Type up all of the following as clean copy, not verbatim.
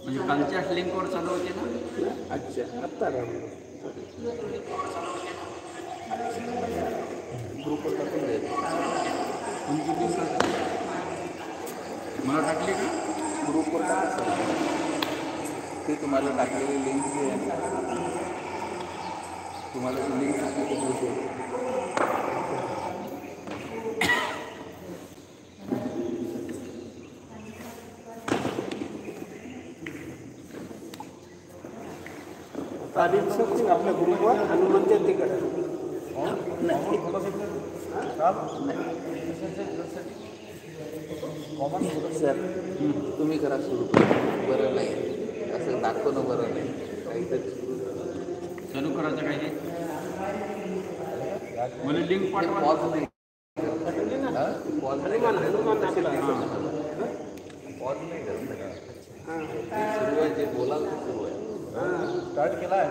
म्हणजे कालच्या लिंकवर चालू होते ना. अच्छा आत्ता ग्रुपवर टाकून द्यायचं. तुमची लिंक मला टाकली का ग्रुपवर टाका. ते तुम्हाला टाकलेली लिंक जी आहे ना, तुम्हाला ती लिंक टाकली ग्रुपवर. तारीख सकते आपल्या ग्रुपवर आणि म्हणते तिकडे कॉमन सर तुम्ही करा सुरू. बरं नाही असं दाखवणं बरं नाही. काहीतरी सुरू चालू करायचं काय ते मला लिंक पाठवा. पॉज नाही. पॉज नाही पॉज नाही करत. सुरू आहे जे बोलाल ते सुरू आहे. स्टार्ट केला आहे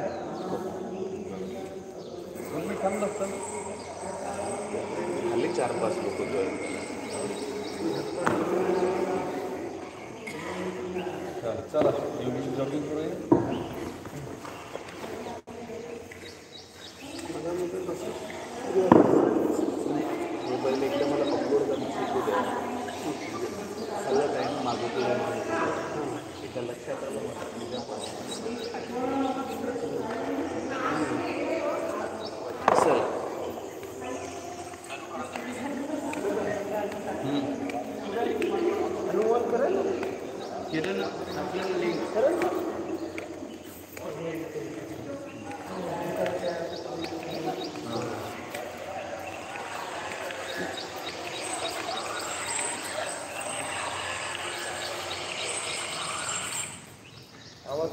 मी थांबलो असतं. खाली 4-5 लोक जॉईन चला योगेश जॉगिंग करूया. मोबाईल एकदा मला अपलोड करणं शिकू द्या. सगळं टाईम मागं केलं एका लक्षात आलं सर. अनुवाद करेल केलं ना आपल्याला लिंक करेल आवाज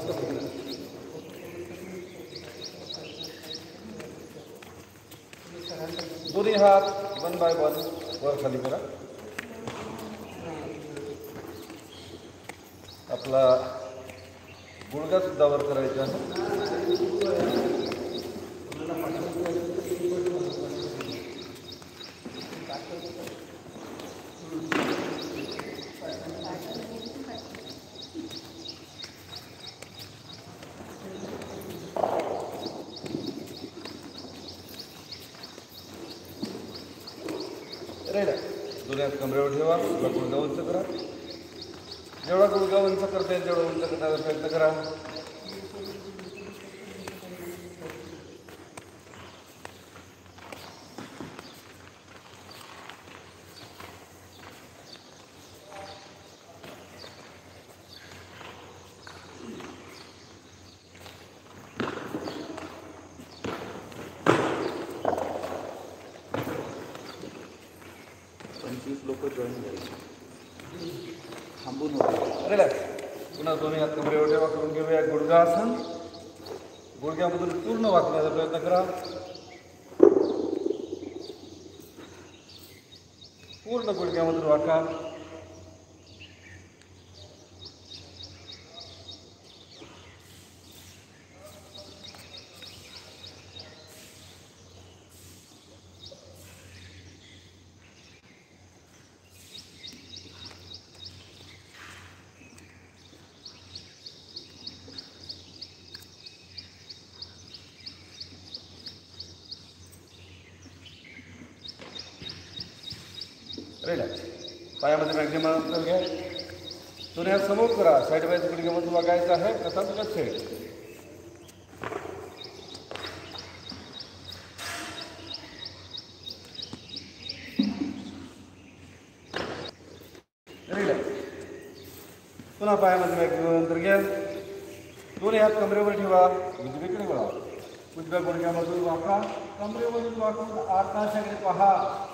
दोन्ही हात 1 बाय 1 वर खाली करा. आपला गुडघा सुद्धा वर करायचा आहे. रेड दोन्ही हात कमरेवर ठेवा. आपला गुडघा उंच करा. जेवढा गुडघा उंच करता येईल तेवढा उंच करण्याचा प्रयत्न करा. लोक जॉईन करायचे. थांबून होते. रिलॅक्स. पुन्हा दोन्ही हात कमरेवर ठेवा. करून घेऊया गुडघासन. गुडघ्यामधून पूर्ण वाकण्याचा प्रयत्न करा. पूर्ण गुडघ्यामधून वाका. रिलॅक्स. पायामध्ये मॅक्झिमम अंतर घ्या. दोन्ही हात समोर करा. साईड बाय गुडघ्यामधून वागायचं आहे. तसाच लक्ष आहे. रिलॅक्स. पुन्हा पायामध्ये मॅक्झिमम अंतर घ्या. दोन्ही हात कमरेवर ठेवा. उजवीकडे वळा. उजव्या गुडघ्यामधून वाका. कमरेमधून वाकून आकाशाकडे पहा.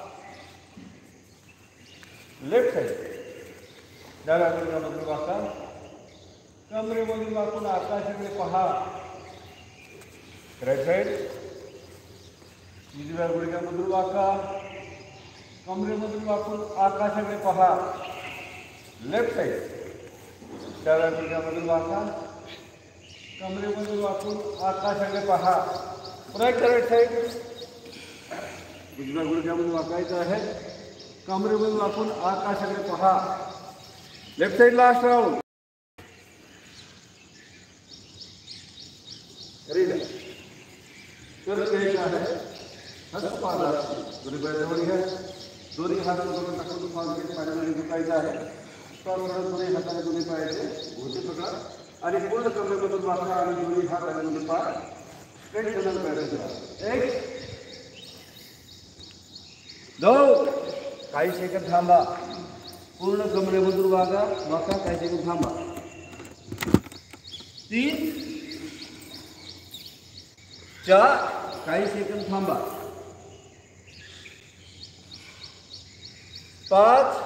Left side. डाव्या गुडघ्यामधून वाका. कमरेमधून वाकून आकाशाकडे पहा. Right side. उजव्या गुडघ्यामधून वाका. कमरेमधून वाकून आकाशाकडे पहा. Left side. डाव्या गुडघ्यामधून वाका. कमरेमधून वाकून आकाशाकडे पहा. पुन्हा एकदा राईट साईड. उजव्या गुडघ्यामधून वाकायचं आहे. कमरेमधून वाकून आकाशाकडे पहा. Left side last round. Ready. परत घ्यायचं आहे. हस्त पाहा. दोन्ही पाय जवळ घ्या. दोन्ही हात पकडून टाकून पाण्यामध्ये झुकायचं आहे. दोन्ही हाताने दोन्ही पायाचे घोटे पकडा आणि पूर्ण कमरेमधून वाका आणि दोन्ही हात आणि दोन्ही पाय स्ट्रेट ठेवण्याचा प्रयत्न करा. 1 2 काही सेकंद थांबा. पूर्ण कमरेमधून वाका काही सेकंद थांबा. 3 4 काही सेकंद थांबा. 5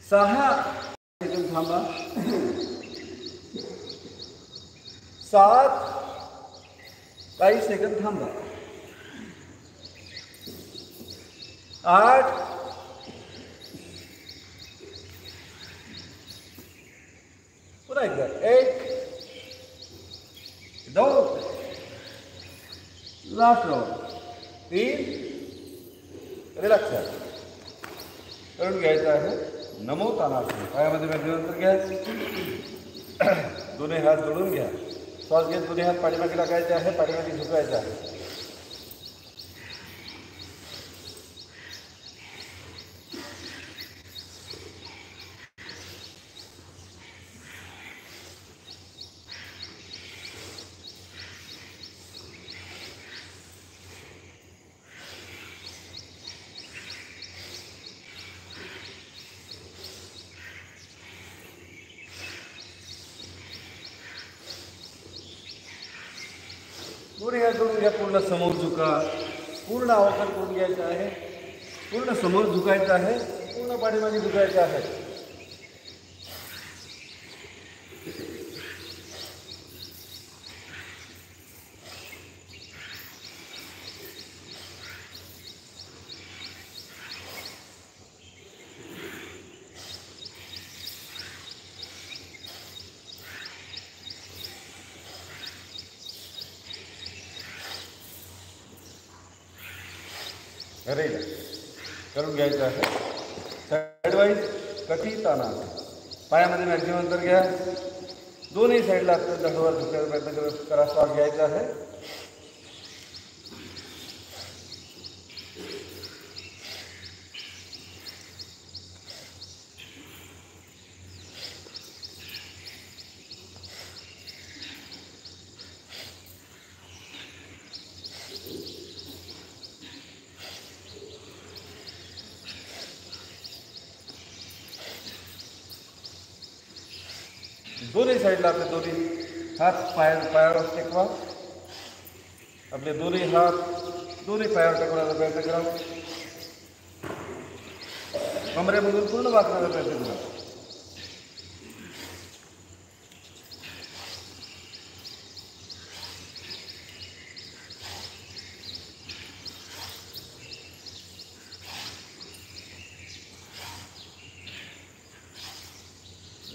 6 सेकंद थांबा. 7 काही सेकंद थांबा. 8 पुन्हा एकदा. 1 2 लास्ट राऊंड. 3 रिलॅक्स करून घ्यायचं आहे. नमो तानासन. पायामध्ये व्याघ्रंतर घ्या. दोन्ही हात जोडून घ्या. श्वास घेत दोन्ही हात पाठीमागे टाकायचे आहे. पाठीमागे झुकायचं आहे. पूर्ण हात जोडून घ्या. पूर्ण समोर झुका. पूर्ण अवकाश करून घ्यायचं आहे. पूर्ण समोर झुकायचं आहे. पूर्ण पाठीमागे झुकायचं आहे. रेडी करून घ्यायचं आहे. साईडवाईज कटी ताना. पायामध्ये मॅक्झिमम अंतर घ्या. दोन्ही साईडला आपल्या दंडवर झुकायचा प्रयत्न करा. श्वास घ्यायचा आहे. दोन्ही साईडला आपले दोन्ही हात पायावर टेकवा. आपले दोन्ही हात दोन्ही पायावर टेकवण्याचा प्रयत्न करा. कमरेमधून पूर्ण वाकण्याचा प्रयत्न करा.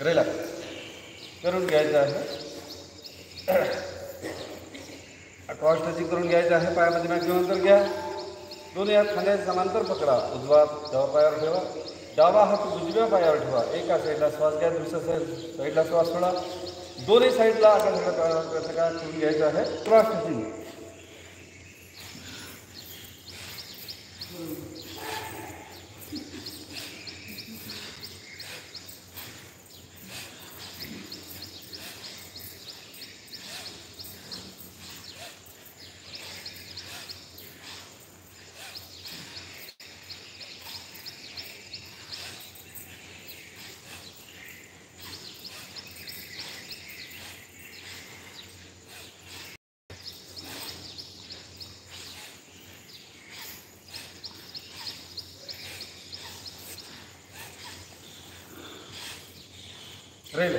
रिलॅक्स करून घ्यायचं आहे. क्रॉस टचिंग करून घ्यायचं आहे. पायामध्ये मॅक्झिमम अंतर घ्या. दोन्ही हात खांद्याचे समांतर पकडा. उजवा डावा पायावर ठेवा. डावा हात उजव्या पायावर ठेवा. एका साईडला श्वास घ्या. दुसऱ्या साईडला श्वास सोडा. दोन्ही साईडला एका साईडला प्रयत्न करून घ्यायचं आहे. Cross touching. रेल्वे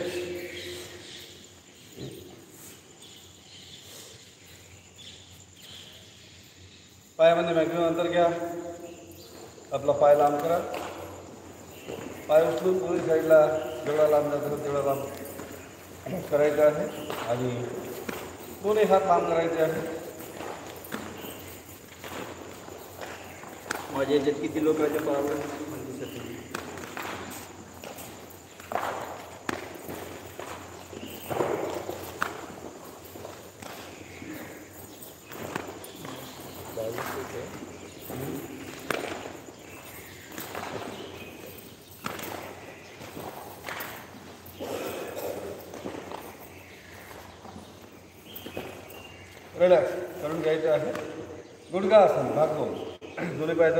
पायामध्ये मॅक्झिमम अंतर घ्या. आपला पाय लांब करा. पाय उचलून दोन्ही साईडला जेवढा लांब जातो तेवढा लांब करायचा आहे आणि दोन्ही हात लांब करायचे आहे. माझ्या याच्यात किती लोकांच्या पावर म्हणजे सध्या रिलॅक्स करून घ्यायचं आहे. गुडघासन भाग 2. दोन्ही पाय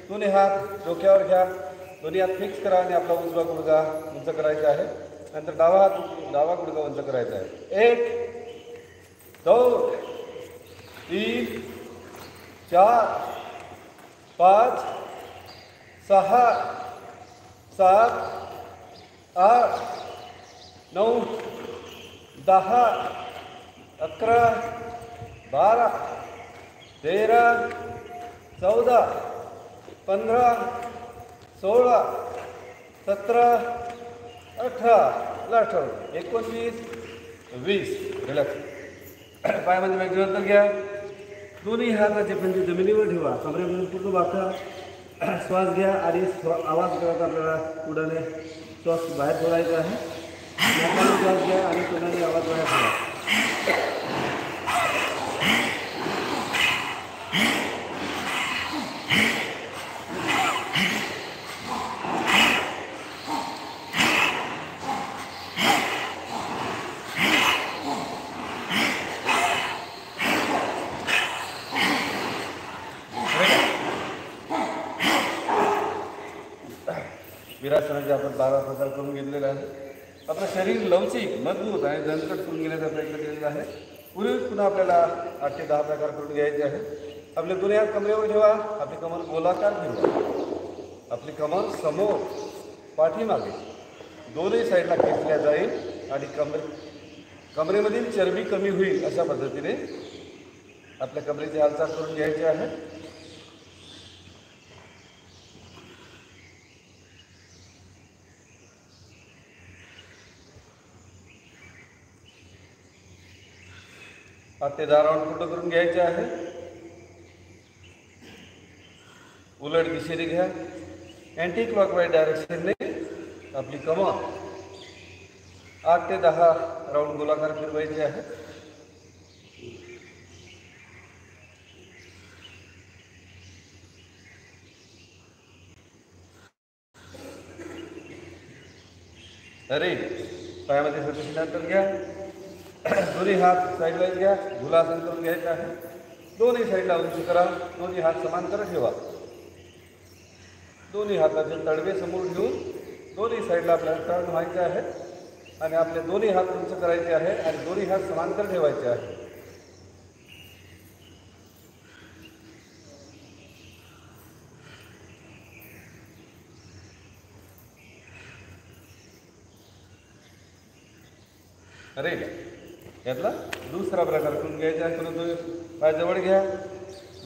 दोन्ही हात डोक्यावर घ्या. दोन्ही हात फिक्स करा आणि आपला उजवा गुडघा उंच करायचा आहे. नंतर डावा गुडघा उंच करायचा आहे. 1 2 3 4 5 6 7 8 9 10 11 12 13 14 15 16 17 18 लास्ट 19 20. रिलॅक्स. पायामध्ये मॅक्झिमम घ्या. दोन्ही हाताचे पंजे जमिनीवर ठेवा. कमरेमधून पूर्ण वाका. श्वास घ्या आणि आवाज करत आपल्याला पुढाने श्वास बाहेर सोडायचा आहे. नाकाने श्वास घ्या आणि तोंडाने आवाज बाहेर सोडा. विरासनाचे आपण 12 प्रकार करून घेतलेले आहे. आपलं शरीर लवचिक मजबूत आणि दणकट करून घेण्याचा प्रयत्न केलेला आहे. पुन्हा आपल्याला 8 ते 10 प्रकार करून घ्यायचे आहे. आपले दोन्ही हात कमरेवर ठेवा. आपली कमर गोलाकार ठेवा. आपली कमर समोर पाठीमागे दोन्ही साईडला खेचल्या जाईल आणि कमरेमधील चरबी कमी होईल अशा पद्धतीने आपल्या कमरेची हालचाल करून घ्यायची आहे. ते 10 राऊंड पूर्ण करून घ्यायचे आहे. उलट दिशेने घ्या. अँटी क्लॉकवाईज डायरेक्शनने आपली कमर 8 ते 10 राऊंड गोलाकार फिरवायचे आहे. अरे पायामध्ये स्वतःची अंतर घ्या. दोन्ही हात साईडला घ्या. झुलासन करून घ्यायचं आहे. दोन्ही साईडला उंच करा. दोन्ही हात समांतर ठेवा. दोन्ही हाताचे तळवे समोर ठेवून दोन्ही साईडला आपल्याला टर्न व्हायचे आहे आणि आपले दोन्ही हात उंच करायचे आहे आणि दोन्ही हात समांतर ठेवायचे आहे. अरे यातला दुसरा प्रकार करून घ्यायचा आहे. परंतु पाय जवळ घ्या.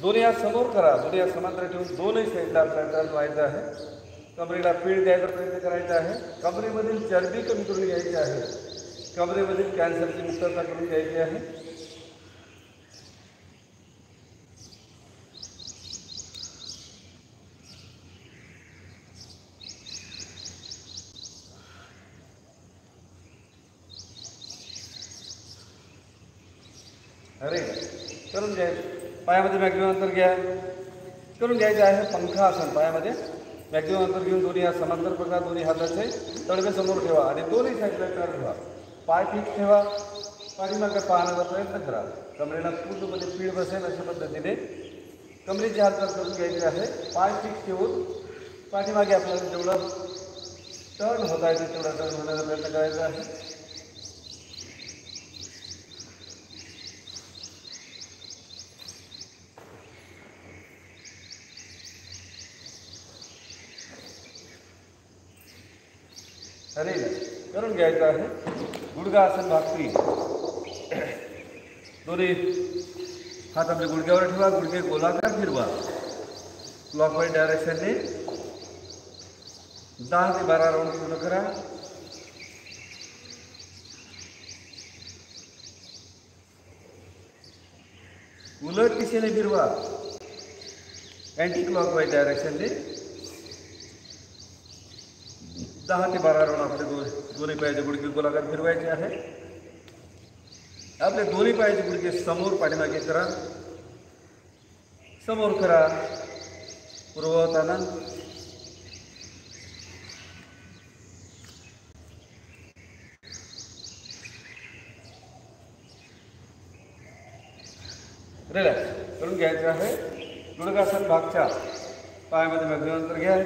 दोन्ही हात समोर करा. दोन्ही हात समांतर ठेवून दोन्ही साईडला आपल्याला टर्न व्हायचं आहे. कमरेला पीळ द्यायचा प्रयत्न करायचा आहे. कमरेमधील चरबी कमी करून घ्यायची आहे. कमरेमधील कॅन्सरची मुक्तता करून घ्यायची आहे. अरे करून घ्यायचं. पायामध्ये मॅक्झिमम अंतर घ्या. करून घ्यायचं आहे पंखासन. पायामध्ये मॅक्झिमम अंतर घेऊन दोन्ही हात समांतर पकडा. दोन्ही हाताचे तळवे समोर ठेवा आणि दोन्ही साईडला टर्न ठेवा. पाय फिक्स ठेवा. पाठीमागे पाहण्याचा प्रयत्न करा. कमरेला पूर्णपणे पीळ बसेल अशा पद्धतीने कमरेची हालचाल करून घ्यायची आहे. पाय फिक्स ठेवून पाठीमागे आपल्याला जेवढं टर्न होता येते तेवढा टर्न होण्याचा प्रयत्न करायचा आहे. अरे करून घ्यायचं आहे. गुडघासन भाग 3. दोन्ही हात आपले गुडघ्यावर ठेवा. गुडघे गोलाकार फिरवा. क्लॉकवाईज डायरेक्शनने 10 ते 12 राऊंड पूर्ण करा. उलट दिशेने फिरवा. अँटी क्लॉकवाईज डायरेक्शनने 10 ते 12 राऊंड आपले दोन्ही पायाचे गुडघे गोलाकार फिरवायचे आहे. आपले दोन्ही पायाचे गुडघे समोर पाठीमागे करा, समोर करा, पूर्ववताना रिलॅक्स करून घ्यायचं आहे. गुडघासन भागच्या पायामध्ये मध्यंतर घ्या.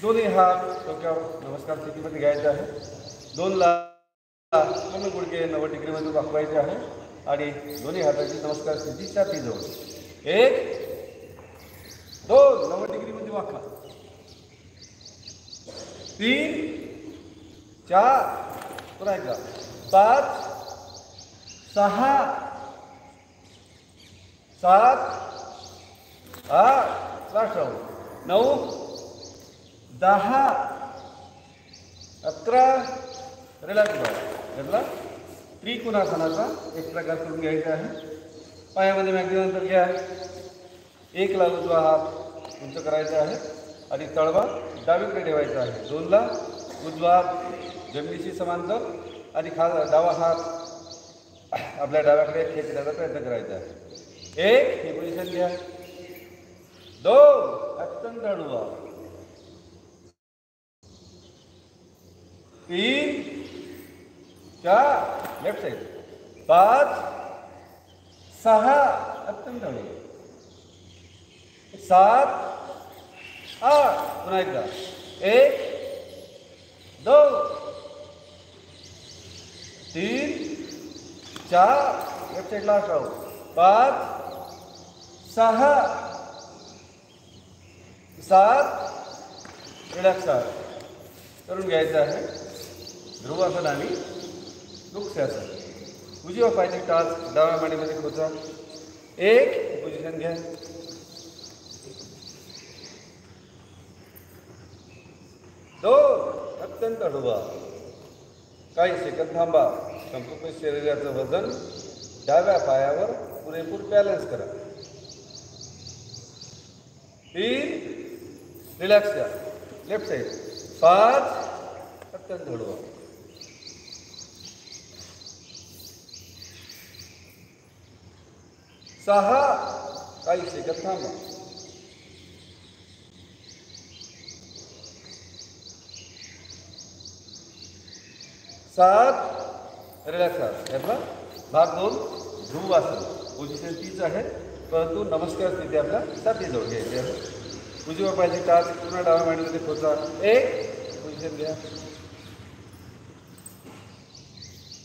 दोन्ही हात डोक्यावर नमस्कार स्थितीमध्ये घ्यायचे आहे. 2 पूर्ण गुडघे 90 डिग्रीमध्ये वाकवायचे आहे आणि दोन्ही हाताची नमस्कार स्थिती छातीजवळ. 1 2 90 डिग्रीमध्ये वाका. 3 4 पुन्हा एकदा 5 6 7 8 लास्ट राऊंड 9 10 11 रिलॅक्स बघा. घेतला. त्रिकोणासनाचा एक प्रकार करून घ्यायचा आहे. पायामध्ये मॅक्झिमम घ्या. 1 ला उजवा हात उंच करायचा आहे आणि तळवा डावीकडे ठेवायचा आहे. 2 ला उजवा हात जमिनीशी समांतर आणि डावा हात आपल्या डाव्याकडे खेचण्याचा प्रयत्न करायचा आहे. 1 ही पोझिशन घ्या. 2 अत्यंत हळूवा. 3 4 लेफ्ट साइड. 5 6 अत्यंत हळू. 7 8 पुन्हा एकदा. 1 2 3 4 लेफ्ट साइड लास्ट राहू. 5 6 7 रिलॅक्स करून घ्यायचं आहे. ध्रुवासन आणि वृक्षासन. उजव्या पायाची टाच डाव्या मांडीमध्ये खोचा. 1 पोझिशन घ्या. 2 अत्यंत हळूवा. काही सेकंद थांबा. संपूर्ण शरीराचं वजन डाव्या पायावर पुरेपूर बॅलन्स करा. 3 रिलॅक्स द्या. Left side. 5 अत्यंत हळूवा. 6 काही सेकंद थांबा. 7 रिलॅक्स यातला भाग 2 ध्रुवासन. पोझिशन तीच आहे परंतु नमस्कार स्थिती आपल्या छातीजवळ घ्यायची आहे. उजव्या पायाची टाच पूर्ण डाव्या मांडीमध्ये खोचा. 1 पोझिशन घ्या.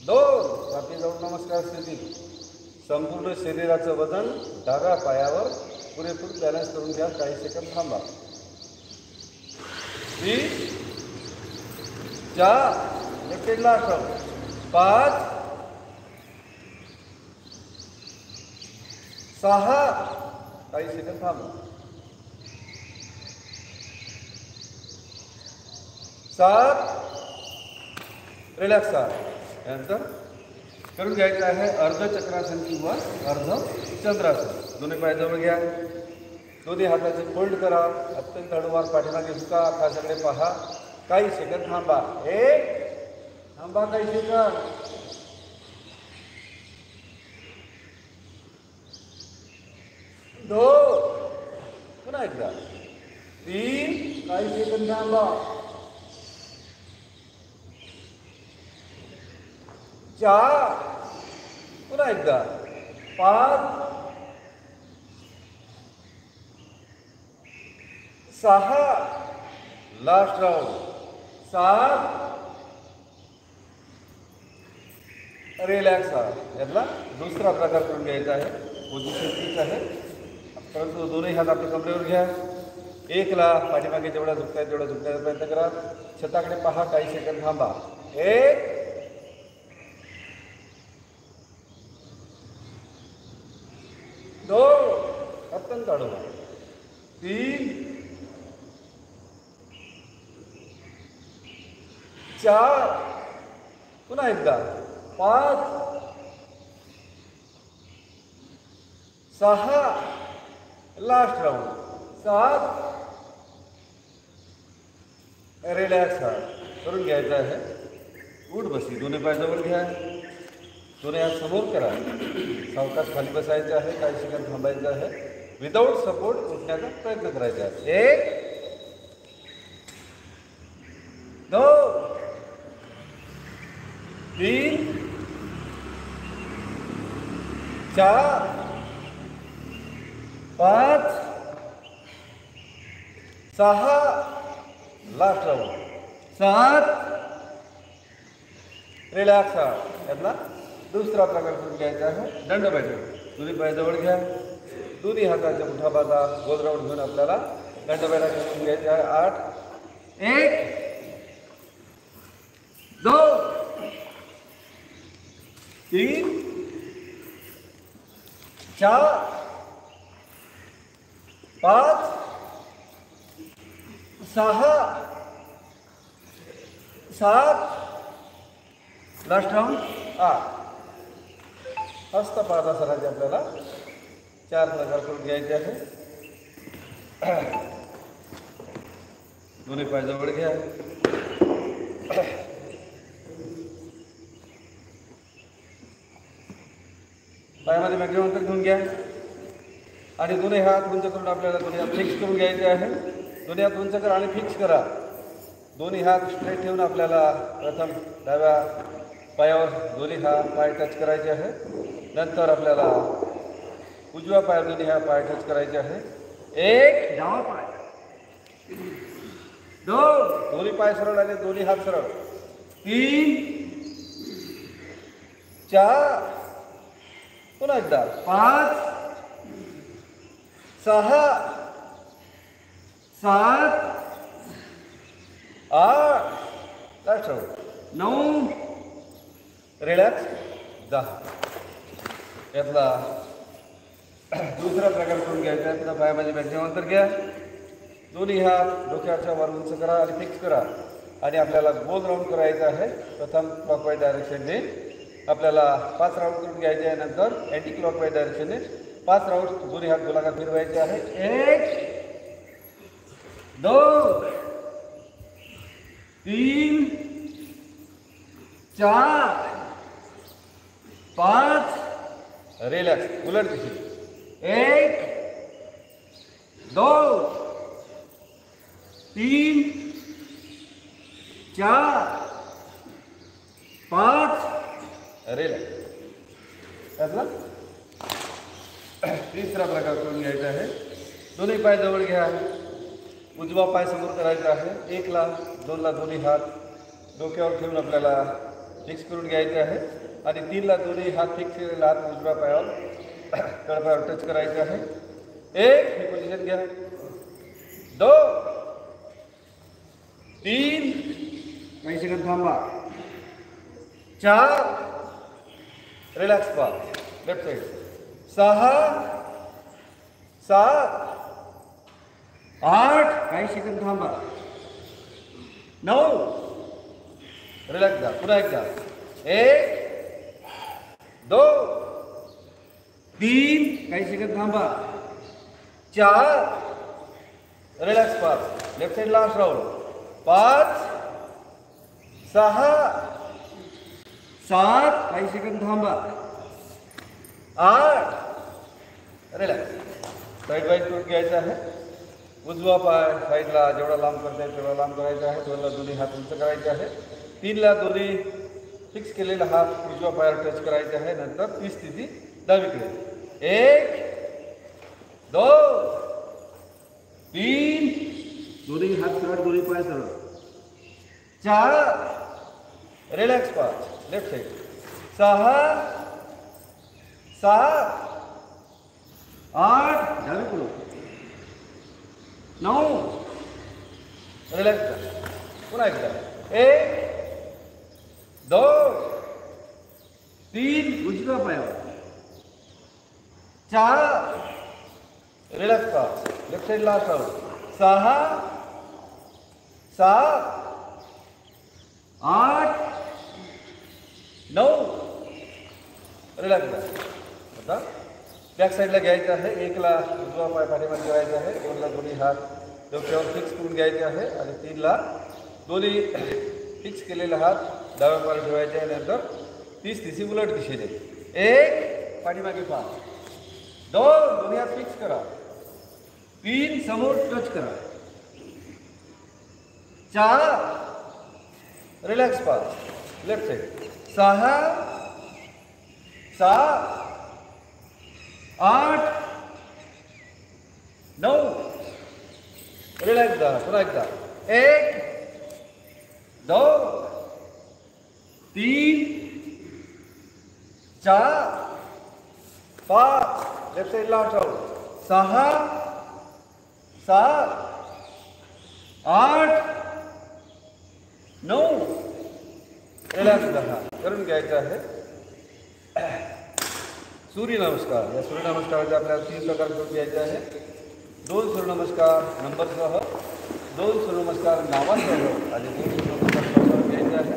2 छातीजवळ नमस्कार स्थिती. संपूर्ण शरीराचं वजन डाव्या पायावर पुरेपूर बॅलन्स करून घ्या. काही सेकंद थांबा. 3 4 लेफ्ट साईडला 5 6 काही सेकंद थांबा. 7 रिलॅक्स यानंतर करून घ्यायचं आहे अर्ध चक्रासन किंवा अर्ध चंद्रासन. दोन्ही पायाजवळ घ्या. दोन्ही हाताचे फोल्ड करा. अत्यंत हळूवार पाठीमागे झुका. आकाशाकडे पहा. काही सेकंद थांबा. 1 थांबा. काही सेकंद. 2 पुन्हा एकदा. 3 काही सेकंद थांबा. 4 पुन्हा एकदा. 5 6 लास्ट राऊंड. 7 रिलॅक्स यातला दुसरा प्रकार करून घ्यायचा आहे. पोझिशन तीच आहे परंतु दोन्ही हात आपल्या कमरेवर घ्या. 1 ला पाठीमागे जेवढा झुकताय तेवढा झुकण्याचा प्रयत्न करा. छताकडे पहा. काही सेकंद थांबा. 1 2 अत्यंत हळूवा. 3 4 पुन्हा एकदा. 5 6 लास्ट राऊंड 7 रिलॅक्स हात करून घ्यायचा आहे. उठ बसी, दोन्ही पाय जवळ घ्या, दोन्ही हात समोर करा. सावकाश खाली बसायचं आहे, काही सेकंद थांबायचं आहे. विदाऊट सपोर्ट उठण्याचा प्रयत्न करायचा आहे. 1 2 3 4 5 6 लास्ट राऊंड 7 रिलॅक्स हात. यातला दुसरा प्रकार करून घ्यायचा आहे. दंड बैठक. दोन्ही पाय जवळ घ्या, दोन्ही हाताच्या मुठाबाजा गोल राऊंड घेऊन आपल्याला दंड बैठक करून घ्यायचा आहे. 8 1 2 3 4 5 6 7 लास्ट राऊंड 8. हस्तपादासनाचे आपल्याला 4 प्रकार करून घ्यायचे आहे. दोन्ही पाय जवळ घ्या, पायामध्ये मॅक्झिमम अंतर घेऊन घ्या आणि दोन्ही हात उंच करून आपल्याला दोन्ही हात फिक्स करून घ्यायचे आहे. दोन्ही हात उंच करा आणि फिक्स करा. दोन्ही हात स्ट्रेट ठेवून आपल्याला प्रथम डाव्या पायावर दोन्ही हात पाय टच करायचे आहे. नंतर आपल्याला उजव्या पायावर दोन्ही हात पाय टच करायचे आहे. 1 डावा पाय, 2 दोन्ही पाय सरळ आणि दोन्ही हात सरळ, 3 4 पुन्हा एकदा 5 6 7 8 लास्ट राऊंड 9 रिलॅक्स 10. यातला दुसरा प्रकार करून घ्यायचा आहे. पुन्हा पायामध्ये मॅक्झिमम अंतर घ्या, दोन्ही हात डोक्याच्या वर उंच करा आणि फिक्स करा आणि आपल्याला गोल राऊंड करायचा आहे. प्रथम क्लॉकवाईज डायरेक्शनने आपल्याला 5 राऊंड करून घ्यायचे आहे. नंतर अँटी क्लॉकवाईज डायरेक्शनने 5 राऊंड दोन्ही हात गोलाकार फिरवायचे आहे. 1 2 3 4 5 रिलॅक्स उलट दिशेने, 1 2 3 4 5 रिलॅक्स. त्यातला तिसरा प्रकार करून घ्यायचा आहे. दोन्ही पाय जवळ घ्या, उजवा पाय समोर करायचा आहे. 1 ला 2 ला दोन्ही हात डोक्यावर ठेवून आपल्याला फिक्स करून घ्यायचे आहे आणि 3 ला दोन्ही हात फिक्स केलेला हात उजव्या पायावर तळपायावर टच करायचे आहे. 1 ही पोझिशन घ्या, 2 3 काही सेकंद थांबा, 4 रिलॅक्स पा लेफ्ट साईड, 6 7 8 काही सेकंद थांबा, 9 रिलॅक्स जा. पुन्हा एकदा 1 2 3 काही सेकंद थांबा, 4 रिलॅक्स पाच लेफ्ट साईड लास्ट राऊंड, 5 6 7 काही सेकंद थांबा, 8 रिलॅक्स. साईड वाईज करून घ्यायचं आहे. उजवा पाय साईडला जेवढा लांब करता येईल तेवढा लांब करायचा आहे. 2 ला दोन्ही हात उंच करायचे आहे. 3 ला दोन्ही फिक्स केलेला हात उजव्या पायावर टच करायचे आहे. नंतर ती स्थिती डावीकडे, 1 2 3 दोन्ही हात सरळ दोन्ही पाय सरळ, 4 रिलॅक्स 5 लेफ्ट साईड, 6 7 8 डावीकडून, 9 रिलॅक्स. पुन्हा एकदा 1 2 3 उजव्या पायावर, 4 relax 5 left side last round, 6 7 8 9 relax. आता बॅक साईडला घ्यायचं आहे. 1ला उजवा पाय पाठीमागे ठेवायचा आहे. 2ला दोन्ही हात डोक्यावर फिक्स करून घ्यायचे आहे आणि 3ला दोन्ही फिक्स केलेले हात डाव्या पायावर ठेवायचे आहे. नंतर 30 उलट दिशेने 1 पाठीमागे 5 2 दोन्ही हात फिक्स करा. 3 समोर टच करा. 4 रिलॅक्स 5 लेफ्ट साईड 6 7 8 9 रिलॅक्स 10 पुन्हा एकदा 1 2 3 4 5 लेफ्ट साईडला आठव 6 7 8 9 रिलॅक्स 10 करून घ्यायचं आहे. सूर्यनमस्कार. या सूर्यनमस्काराचे आपल्याला 3 प्रकार करून घ्यायचे आहे. 2 सूर्यनमस्कार नंबरसह, 2 सूर्यनमस्कार नावासह आणि 2 सूर्यनमस्कार श्वासावर घ्यायचे आहे.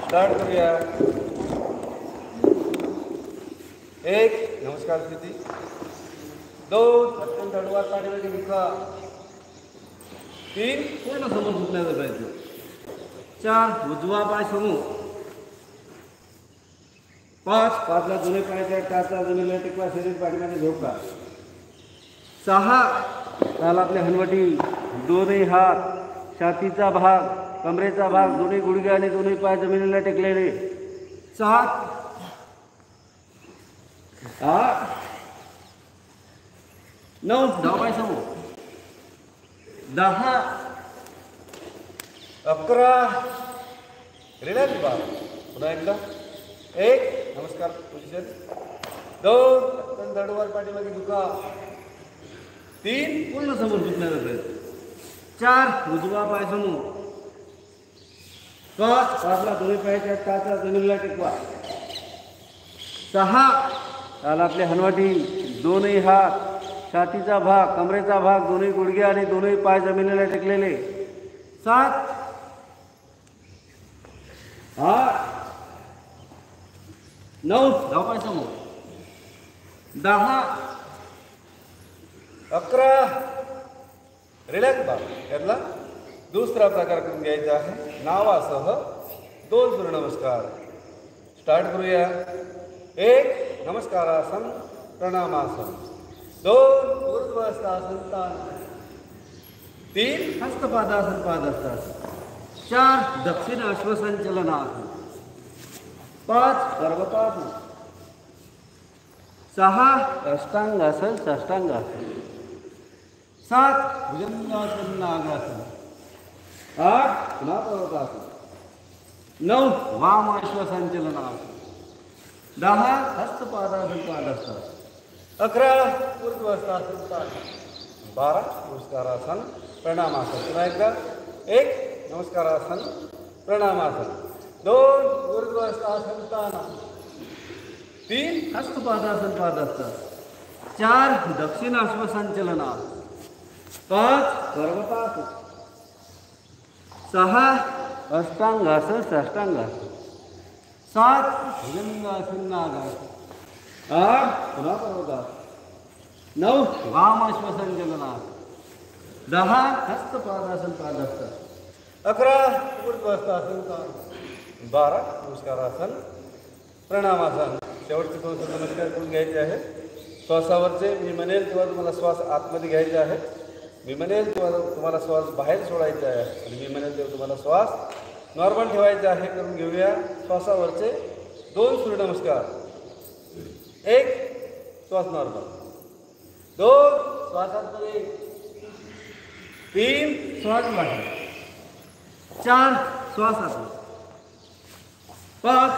स्टार्ट करूया. 1 नमस्कार स्थिती. 2 पटकन धडवार पाठीमागे विका. 3 पूर्ण समोर झुकण्याचा प्रयत्न. 4 उजवा पाय समोर. 5ला दोन्ही पायाच्या टाचा जमिनीला टेकवा. शरीर पाठीमागे झोका. 6 त्याला आपल्या हनवटी, दोन्ही हात, छातीचा भाग, कमरेचा भाग, दोन्ही गुडघे आणि दोन्ही पाय जमिनीला टेकलेले. 7 8 9 डावा पाय समोर. 10 11 रिलॅक्स 12 पुन्हा एकदा. 1 नमस्कार पोझिशन. 2 धडवार पाठीमागे दुखा. 3 पूर्ण समोर झुकण्याचा प्रयत्न. 4 उजवा पाय समोर. 5ला दोन्ही पायाच्या टाचा जमिनीला टेकवा. 6 त्याला आपल्या हनवाटी, दोन्ही हात, छातीचा भाग, कमरेचा भाग, दोन्ही गुडघे आणि दोन्ही पाय जमिनीला टेकलेले. 7 8 9 डावा पाय समोर. 10 11 रिलॅक्स 12 यातला दुसरा प्रकार करून घ्यायचा आहे. नावासह 2 सूर्यनमस्कार. स्टार्ट करूया. 1 नमस्कारासन प्रणामासन. 2 ऊर्ध्वस्थासन तान. 3 हस्तपादासन पादहस्तासन. 4 दक्षिण अश्वसंचलनासन. 5 पर्वतासन. 6 अष्टांगासन साष्टांगासन. 7 भुजंगासन नागासन. 8 पुन्हा पर्वतासन. 9 वाम अश्वसंचलनासन. 10 हस्तपादासन पादहस्तासन. 11 ऊर्ध्वस्थासन तान. 12 नमस्कारासन प्रणामासन. पुन्हा एकदा 1 नमस्कारासन प्रणामासन. 2 ऊर्ध्वस्थासन तान. 3 हस्तपादासन पादहस्तासन. 4 दक्षिण अश्वसंचलनासन. 5 पर्वतासन. 6 अष्टांगासन साष्टांगासन. 7 भुजंगासन नागासन. 8 पुन्हा पर्वतासन. 9 वाम अश्वसंचलनासन. 10 हस्तपादासन पादहस्तासन. 11 ऊर्ध्वस्थासन तान. 12 नमस्कारासन प्रणामासन. शेवटचे 2 नमस्कार करून घ्यायचे आहे. श्वासावरचे मी म्हणेल तेव्हा तुम्हाला श्वास आतमध्ये घ्यायचे आहे. मी म्हणेल तेव्हा तुम्हाला श्वास बाहेर सोडायचा आहे आणि मी म्हणेल तेव्हा तुम्हाला श्वास नॉर्मल ठेवायचा आहे. करून घेऊया. श्वासावरचे 2 सूर्यनमस्कार. 1 श्वास नॉर्मल. 2 श्वासामध्ये. 3 श्वास बाहेर. 4 श्वासातून. 5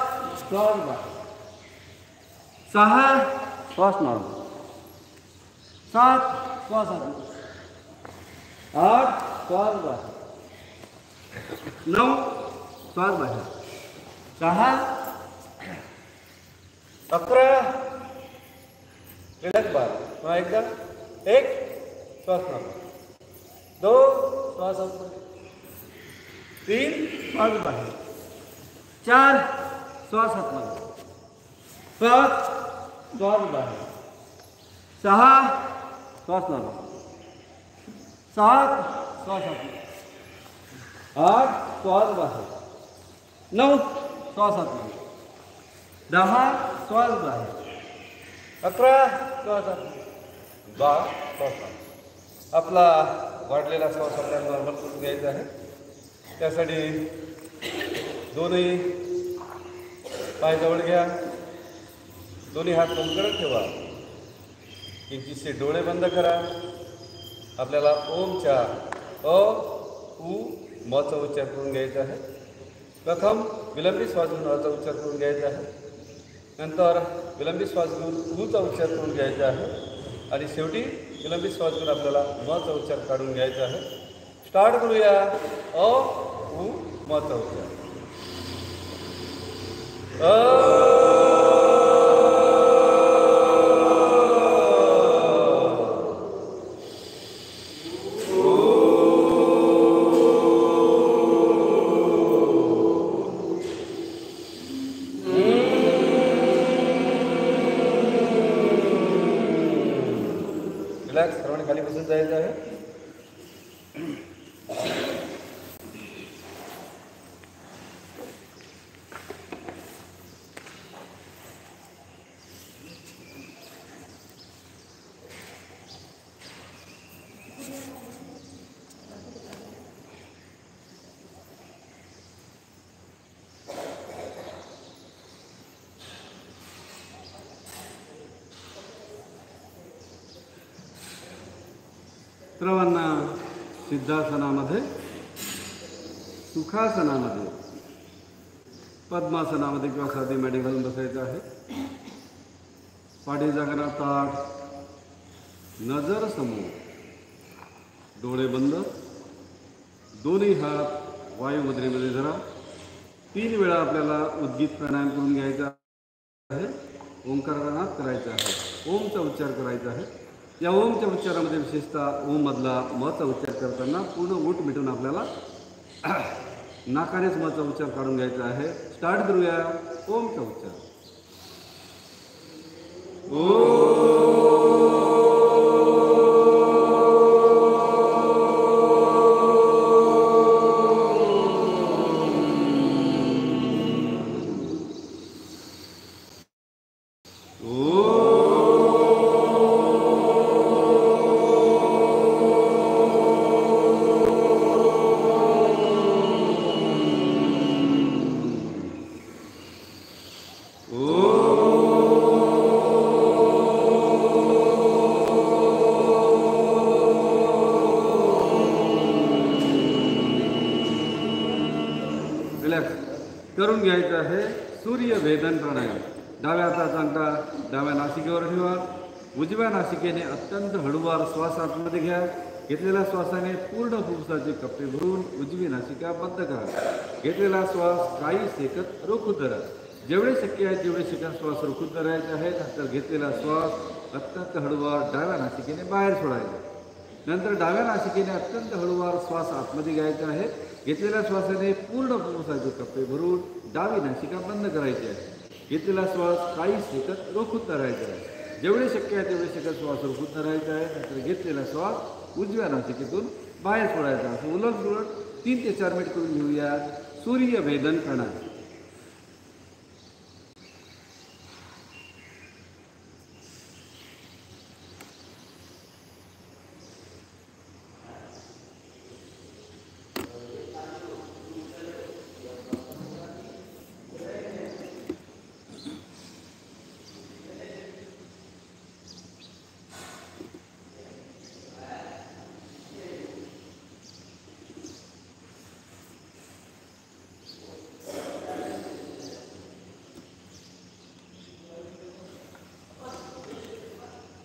श्वास बाहेर. 6 श्वास नॉर्मल. 7 श्वासातून. 8 श्वास बाहेर. 9 श्वास बाहेर. 10 11 रिलॅक्स 12 पुन्हा एकदा. 1 श्वास नाका. 2 श्वास आतमध्ये. 3 श्वास बाहेर. 4 श्वास आतमध्ये. 5 श्वास बाहेर. 6 श्वास नाका. 7 श्वास आतमध्ये. 8 श्वास बाहेर. 9 श्वास आतमध्ये. 10 श्वास बाहेर. 11 श्वास आतमध्ये. 12 श्वास आतमध्ये. आपला वाढलेला श्वास आपल्याला नॉर्मल करून घ्यायचा आहे. त्यासाठी दोन्ही पाय जवळ घ्या. दोन्ही हात कंकणात ठेवा. किंचितसे डोळे बंद करा. आपल्याला ओमच्या अ उ मचा उच्चार करून घ्यायचा आहे. प्रथम विलंबी श्वास घेऊन अचा उच्चार करून घ्यायचा आहे. नंतर विलंबी श्वास घेऊन उचा उच्चार करून घ्यायचा आहे. आणि शेवटी विलंबी श्वास घेऊन आपल्याला मचा उच्चार काढून घ्यायचा आहे. स्टार्ट करूया. अ उ मचा उच्चार. रिलॅक्स. सर्वांनी खाली बसून जायचं आहे. सर्वांना सिद्धासनामध्ये, सुखासनामध्ये, पद्मासनामध्ये किंवा साधी मांडी घालून बसायचं आहे. पाठी जागना ताठ, नजर समोर, डोळे बंद, दोन्ही हात वायुमुद्रेमध्ये धरा. 3 वेळा आपल्याला उद्गीत प्राणायाम करून घ्यायचा आहे. ओंकाराचा नाद करायचा आहे. ओमचा उच्चार करायचा आहे. या ओमच्या उच्चारामध्ये विशेषतः ओममधला मचा उच्चार करताना पूर्ण ओठ मिटून आपल्याला नाकानेच मचा उच्चार काढून घ्यायचा आहे. स्टार्ट करूया. ओमचा उच्चार. रिलॅक्स करून घ्यायचं आहे. सूर्य भेदन प्राणायाम. डाव्या हाताचा अंगठा डाव्या नासिकेवर ठेवा. उजव्या नासिकेने अत्यंत हळूवार श्वास आतमध्ये घ्या. घेतलेल्या श्वासाने पूर्ण फुफ्फुसाचे कप्पे भरून उजवी नासिका बंद करा. घेतलेला श्वास काही सेकंद रोखून धरा. जेवढे शक्य आहे तेवढे सेकंद श्वास रोखून धरायचे आहेत. नंतर घेतलेला श्वास अत्यंत हळूवार डाव्या नासिकेने बाहेर सोडायचा. नंतर डाव्या नासिकेने अत्यंत हळूवार श्वास आतमध्ये घ्यायचा आहे. घेतलेल्या श्वासाने पूर्ण फुफ्फुसाचे कप्पे भरून डावी नासिका बंद करायची आहे. घेतलेला श्वास काही सेकंद रोखून धरायचा आहे. जेवढे शक्य आहे तेवढे सेकंद श्वास रोखून धरायचा आहे. नंतर घेतलेला श्वास उजव्या नासिकेतून बाहेर सोडायचा. असं उलट सुलट 3 ते 4 मिनिट करून घेऊया. सूर्य भेदन प्राणायाम.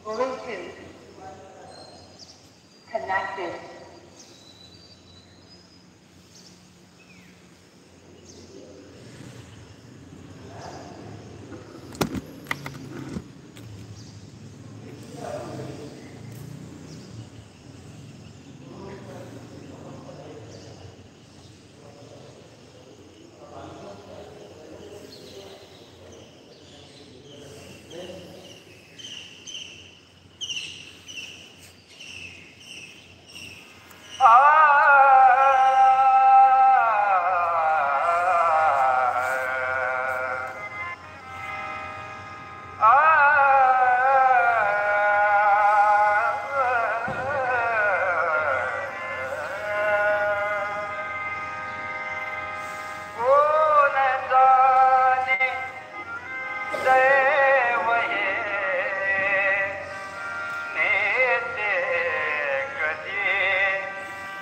Bluetooth connected.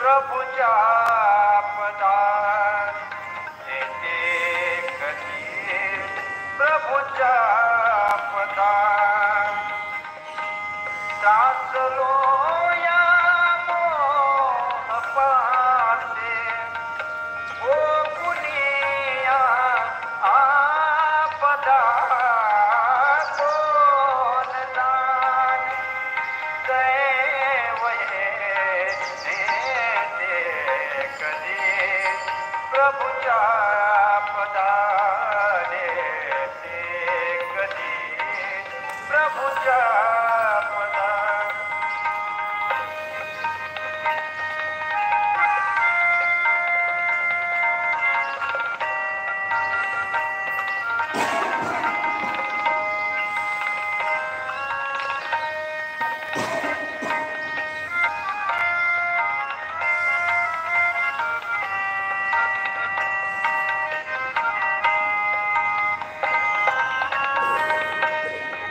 प्रभुच्या पदार येते कधी प्रभुच्या पदार साचलो या मोह पासे ओ कुनिया आपदा कोण जाणे दैव हे नेते कधी प्रभुच्या पदारे ते कधी प्रभुच्या पदा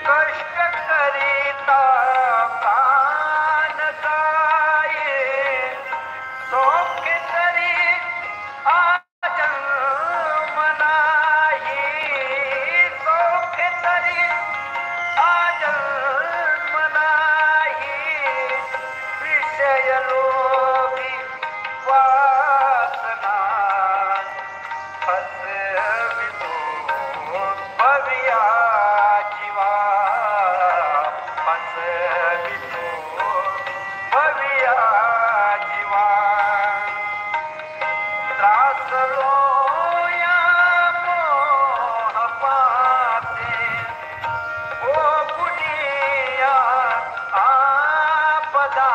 कष्ट करीता प्राण जाये सौख्य तरी आजन्म नाही सौख्य तरी आजन्म नाही विषय लोभी वासना फसवितो भविया जीवा फसवितो भविया जीवा त्रासलो या मोह पासे ओ कुनिया आपदा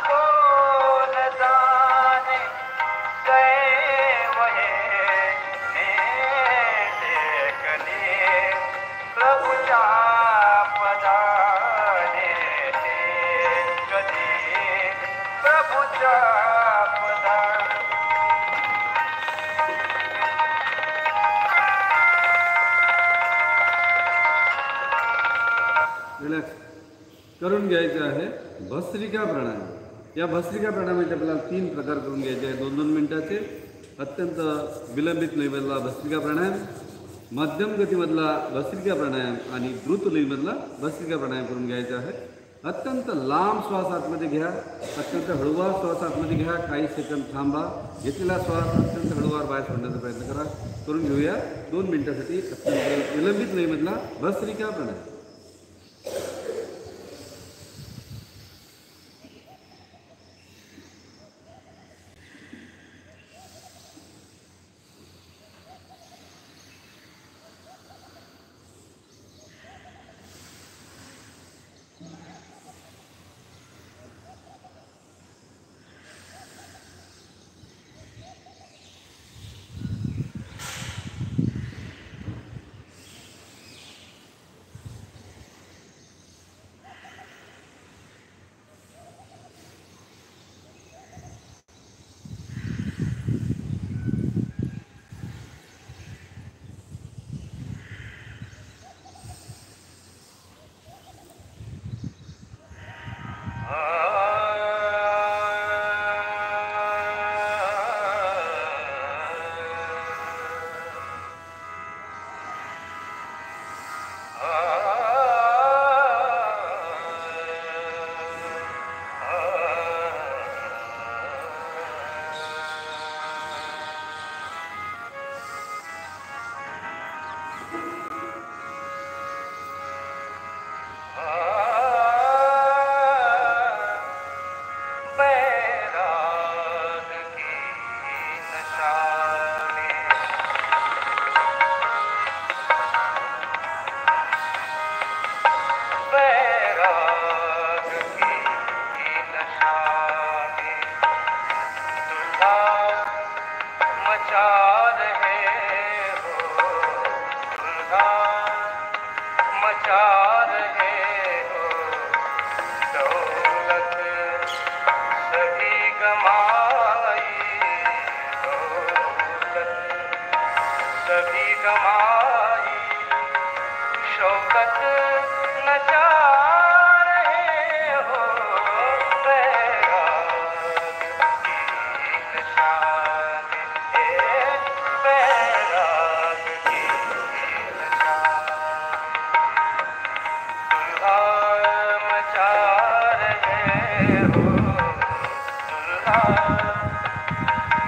कोण जाणे दैव हे नेते कधी प्रभुच्या पदारे ते कधी प्रभुच्या पदा रिलॅक्स करून घ्यायचं आहे भस्त्रिका प्राणायाम. या भस्त्रिका प्राणायामाचे आपल्याला 3 प्रकार करून घ्यायचे आहे. 2-2 मिनिटाचे. अत्यंत विलंबित लयीमधला भस्त्रिका प्राणायाम, मध्यम गतीमधला भस्त्रिका प्राणायाम आणि द्रुत लयीमधला भस्त्रिका प्राणायाम करून घ्यायचा आहे. अत्यंत लांब श्वास आतमध्ये घ्या, अत्यंत हळूवार श्वास आतमध्ये घ्या, काही सेकंद थांबा, घेतलेला श्वास अत्यंत हळूवार बाहेर सोडण्याचा प्रयत्न करा. करून घेऊया 2 मिनिटासाठी अत्यंत विलंबित लयीमधला भस्त्रिका प्राणायाम.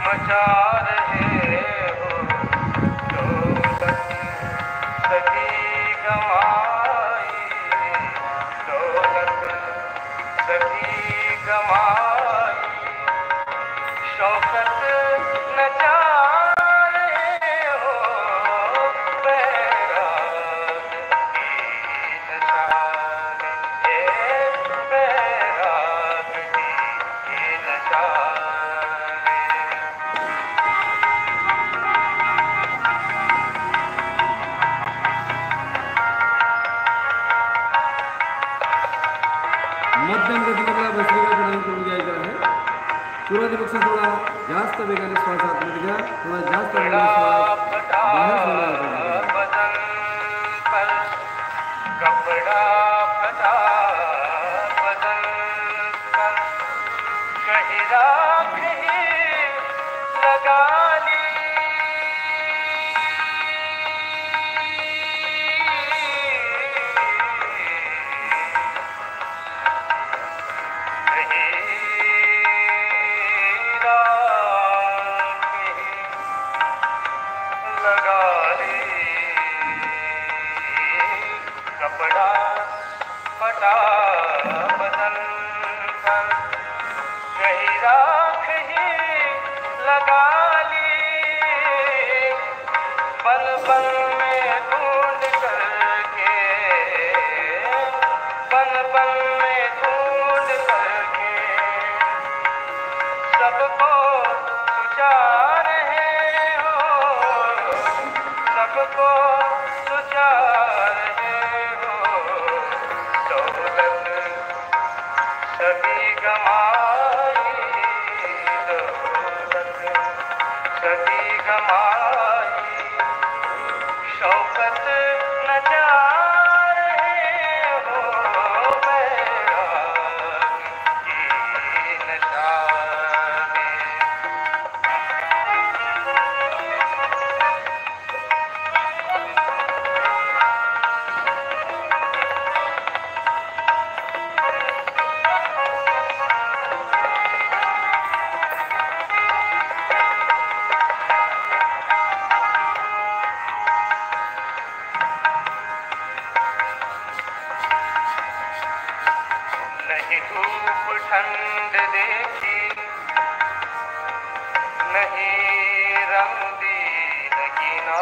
मचा रहे हो दौलत सभी गमाई, दौलत सभी गमाई, शौकत न जा रहे हो बैराग की नशाने, बैराग की नशाने। मध्यम गतीला भस्त्रिका प्रणाम करून घ्यायचा आहे. सुरुवातीपेक्षा थोडा जास्त वेगाने श्वास आतमध्ये घ्या, थोडा जास्त वेगाने श्वास बाहेर सोडा. बदन पर कपड़ा फटा, बदन पर कहीं राख ही लगा ली, लगा ली, कपड़ा फटा बदन पर कहीं राख ही लगा ली, पल पल में ढूंढ करके, पल पल में ढूंढ करके सबको सुझा रहे हो, सबको सुझा रहे हो दौलत सभी गमाई, दौलत सभी गमाई, शौकत न जा रहे हो बैराग की नशाने। नहीं धूप ठंड देखी, नहीं रंगी नगीना,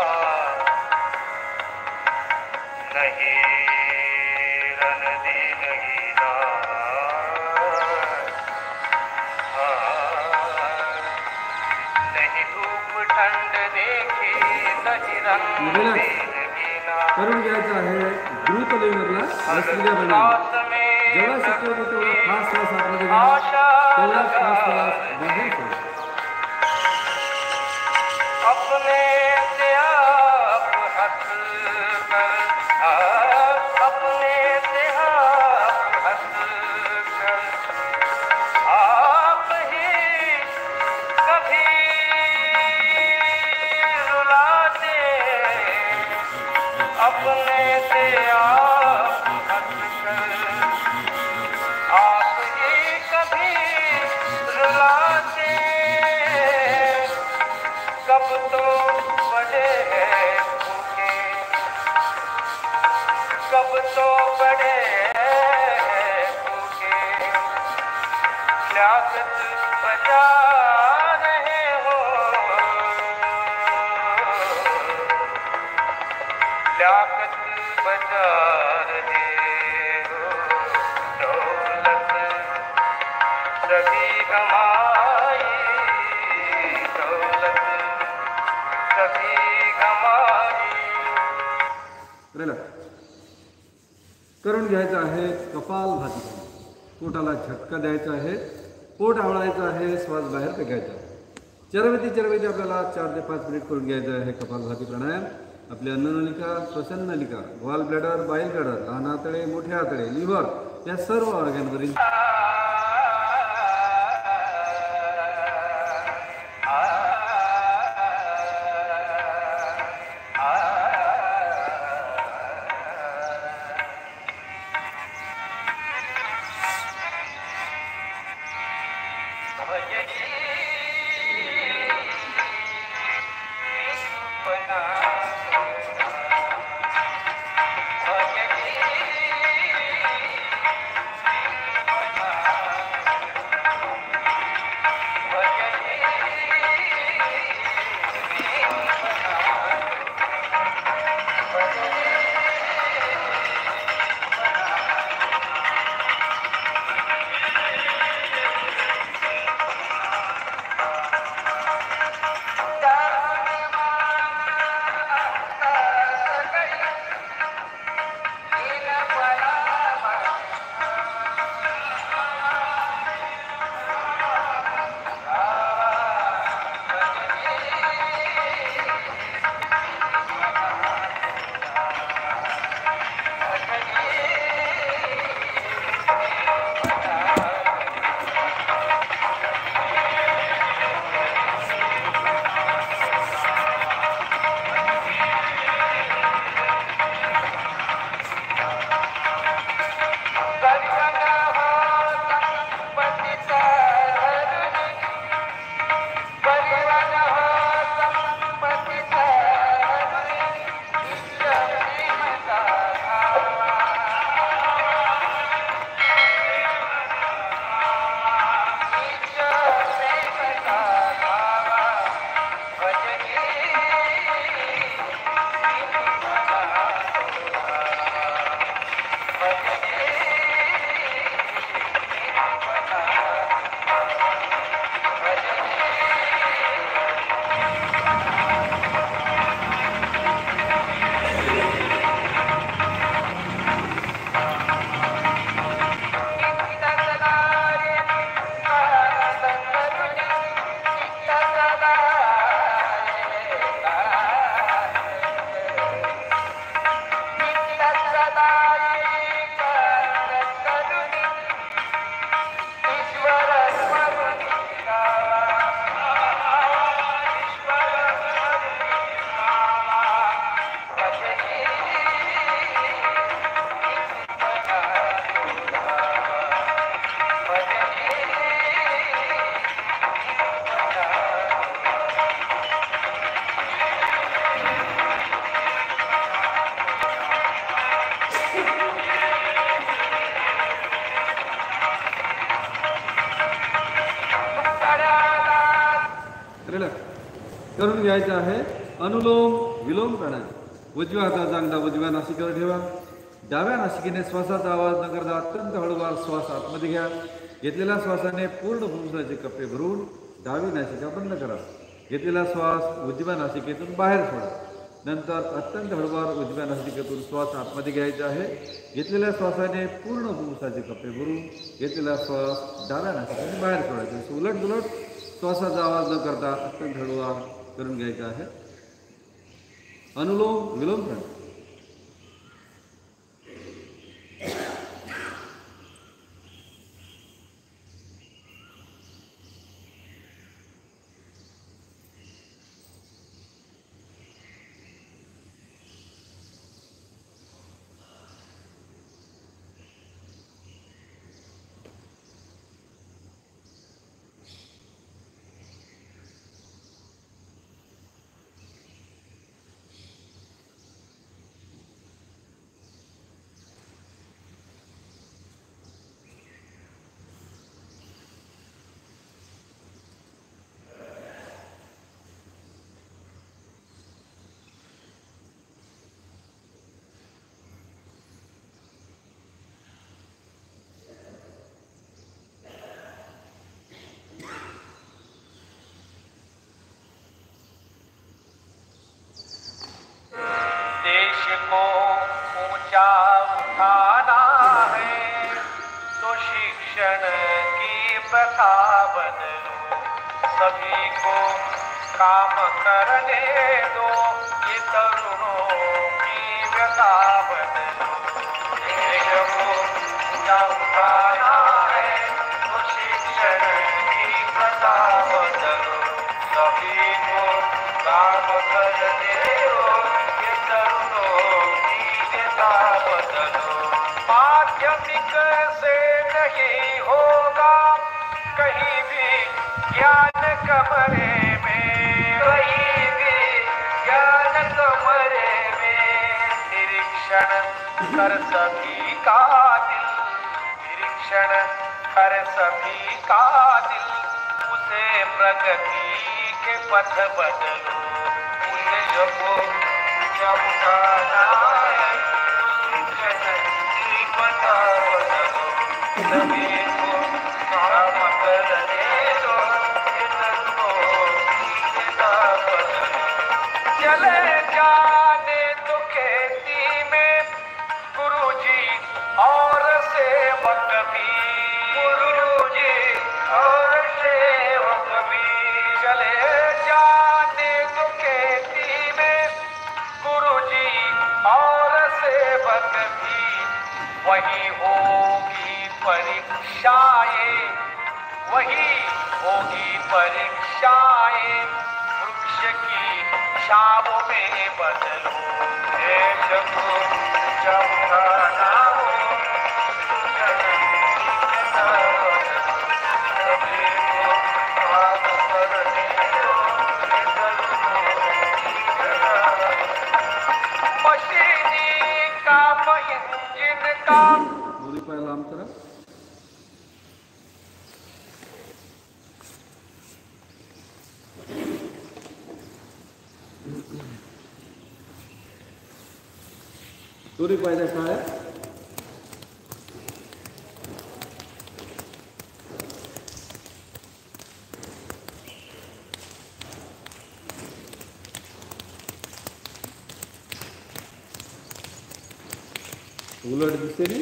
नहीं रनदी नगीना, नहीं धूप ठंड देखी, नहीं रंगी नगीना, करून घ्यायचा आहे द्रुत लेवलला भस्त्रिका प्रणाम. जेवढा शक्य होतं तेवढा फास्ट श्वास आतमध्ये घ्या, तेवढा फास्ट श्वास बाहेर सोडा. अपने से आप हंस कर, अपने से आप हंस कर, आप ही कभी रुलाते, अपने से आप हंस कर, आप ही कभी रुलाते, कब तो बड़े हैं भूखे, कब तो बड़े हैं भूखे, लियाकत बजा रहे हो, लियाकत बजा रहे हो दौलत सभी गमाई, दौलत सभी गमाई. रिलॅक्स. करून घ्यायचं आहे कपालभाती. पोटाला झटका द्यायचा आहे, पोट आवळायचं आहे, श्वास बाहेर फेकायचा. चरवेती आपल्याला 4 ते 5 मिनिट करून घ्यायचं आहे कपालभाती प्राणायाम. आपली अन्ननलिका, श्वसन नलिका, गॉल ब्लॅडर, बाईल ब्लॅडर, लहान आतडे, मोठे आतडे, लिव्हर या सर्व ऑर्गॅनवरील करून घ्यायचं आहे अनुलोम विलोम प्राणायाम। उजव्या हाताचा अंगठा उजव्या नासिकेवर ठेवा। डाव्या नासिकेने श्वासाचा आवाज न करता अत्यंत हळूवार श्वास आतमध्ये घ्या। घेतलेल्या श्वासाने पूर्ण फुफ्फुसाचे कप्पे भरून डावी नासिका बंद करा। घेतलेला श्वास उजव्या नासिकेतून बाहेर सोडा। नंतर अत्यंत हळूवार उजव्या नासिकेतून श्वास आतमध्ये घ्यायचा आहे। घेतलेल्या श्वासाने पूर्ण फुफ्फुसाचे कप्पे भरून घेतलेला श्वास डाव्या नासिकेतून बाहेर सोडायचा। उलट सुलट श्वासाचा आवाज न करता अत्यंत हळूवार करून घ्यायचा आहे अनुलोम विलोम प्राणायाम। देश को ऊंचा उठाना है तो शिक्षण की प्रथा बदलो, सभी को काम करने दो, ये तरुणों की व्यथा बदलो। देश को ऊंचा उठाना है तो शिक्षण की प्रथा बदलो, सभी को काम करने दो, माध्यमिक से नहीं होगा कहीं भी कर सभी का दिल, निरीक्षण कर सभी का दिल, उसे प्रगति के पथ बदलो, उसे जब उठाना है उसे पता बदलो, सभी को काम करने दो, चले जाने तो खेती में गुरुजी और सेवक भी, गुरुजी और सेवक भी, चले जाने तो खेती में गुरुजी और सेवक भी, वही होगी परीक्षाएं, वही होगी परीक्षाएं, वृक्ष की छाव में बदलो, देश को जब खाना हो सभी को काम करने दो, मशीनी काम इंजन काम। दोन्ही पाय लांब करा. दोन्ही पायच्या टाळ्या. उलट दिशेने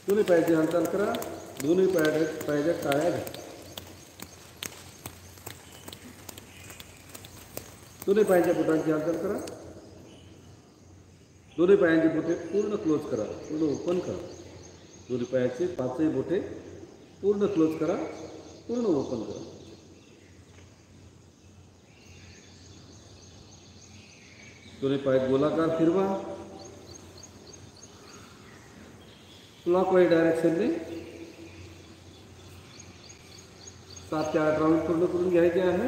दोन्ही पायाची हालचाल करा. दोन्ही पायाच्या टाळ्या घ्या. दोन्ही पायांच्या बोटांची हालचाल करा. दोन्ही पायांची बोटे पूर्ण क्लोज करा, पूर्ण ओपन करा. दोन्ही पायाचे पाचही बोटे पूर्ण क्लोज करा, पूर्ण ओपन करा. दोन्ही पाय गोलाकार फिरवा. क्लॉकवाईज डायरेक्शनने 7 ते 8 राऊंड पूर्ण करून घ्यायचे आहे.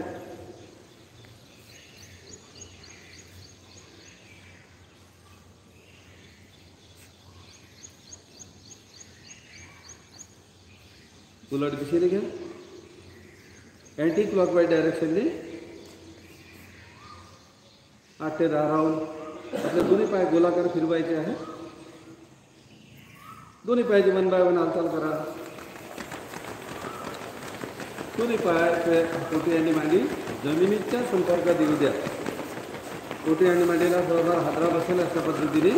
उलट दिशेने घ्या. अँटी क्लॉकवाईज डायरेक्शनने 8 ते 10 राऊंड आपले दोन्ही पाय गोलाकार फिरवायचे आहे. दोन्ही पायाची 1 बाय 1 हालचाल करा. दोन्ही पायाचे पोटी आणि मांडी जमिनीच्या संपर्कात येऊ द्या. पोटी आणि मांडीला थोडा हादरा बसेल अशा पद्धतीने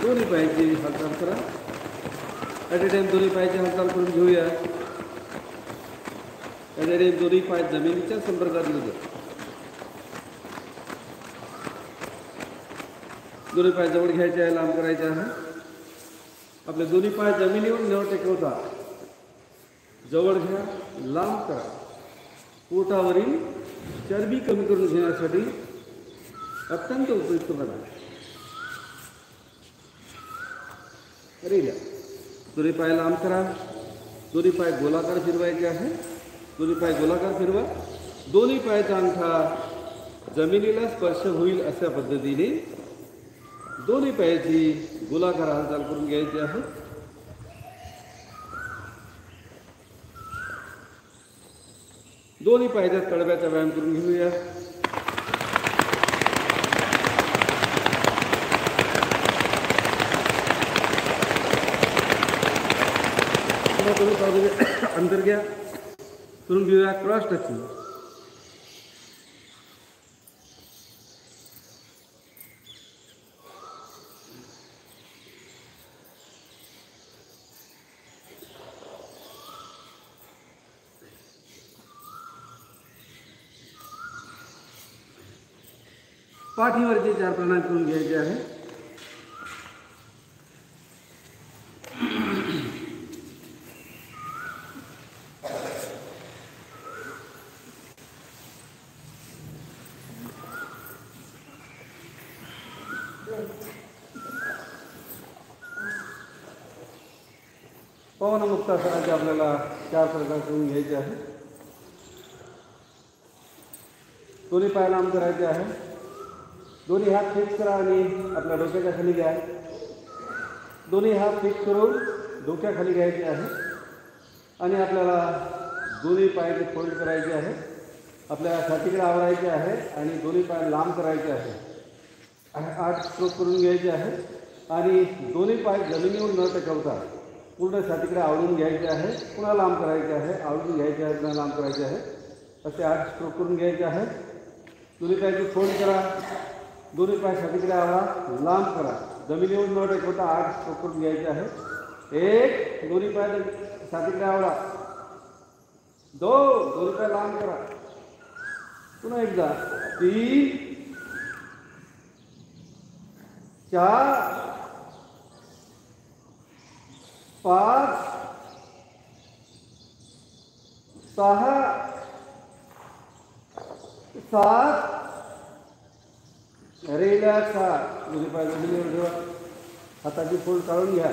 दोन्ही पायाची हालचाल करा. ॲट ए टाइम दोन्ही पायाची हालचाल करून घेऊया. ॲट ए टाइम दोन्ही पाय जमिनीच्या संपर्कात येऊ द्या. दोन्ही पाय जवळ घ्यायचे आहे, लांब करायचे आहे. आपले दोन्ही पाय जमिनीवर न टेकवता जवळ घ्या, लांब करा. पोटावरील चरबी कमी करून घेण्यासाठी अत्यंत उपयुक्त बना. अरे द्या. दोन्ही पाय लांब करा. दोन्ही पाय गोलाकार फिरवायचे आहे. दोन्ही पाय गोलाकार फिरवा. दोन्ही पायाचा अंगठा जमिनीला स्पर्श होईल अशा पद्धतीने दोन्ही पायाची गोलाकार हालचाल करून घ्यायची आहे. दोन्ही पायाच्या तळव्याचा व्यायाम करून घेऊया. अंदर घ्या. करून घेऊया क्रॉस टचिंग. पाठीवरचे 4 प्राणायाम करून घ्यायचे आहे. पवनमुक्त आसनाचे आपल्याला 4 प्रकार करून घ्यायचे आहे. दोन्ही पाय लांब करायचे आहे. दोन्ही हात फिक्स करा आणि आपल्या डोक्याच्या खाली घ्या. दोन्ही हात फिक्स करून डोक्याखाली घ्यायचे आहे आणि आपल्याला दोन्ही पायाचे फोल्ड करायचे आहे. आपल्याला छातीकडे आवडायचे आहे आणि दोन्ही पाय लांब करायचे आहे. 8 स्ट्रोक करून घ्यायचे आहे आणि दोन्ही पाय जमिनीवर न टेकवता पूर्ण छातीकडे आवडून घ्यायचे आहे. पुन्हा लांब करायचे आहे, आवडून घ्यायचे आहे, पुन्हा लांब करायचे आहे. असे 8 स्ट्रोक करून घ्यायचे आहे. दोन्ही पायाचे फोल्ड करा, दोन्ही पाय छातीकडे आवडा, लांब करा, जमिनीवर न टेकवता 8 स्ट्रोक करून घ्यायचे आहे. 1, दोन्ही पाय छातीकडे आवडा. 2, दोन्ही पाय लांब करा, पुन्हा एकदा. 3, 4, 5, 6, 7. रिलॅक्स. दोन्ही पाय जमिनीवर ठेवा, हाताची फोल्ड काढून घ्या.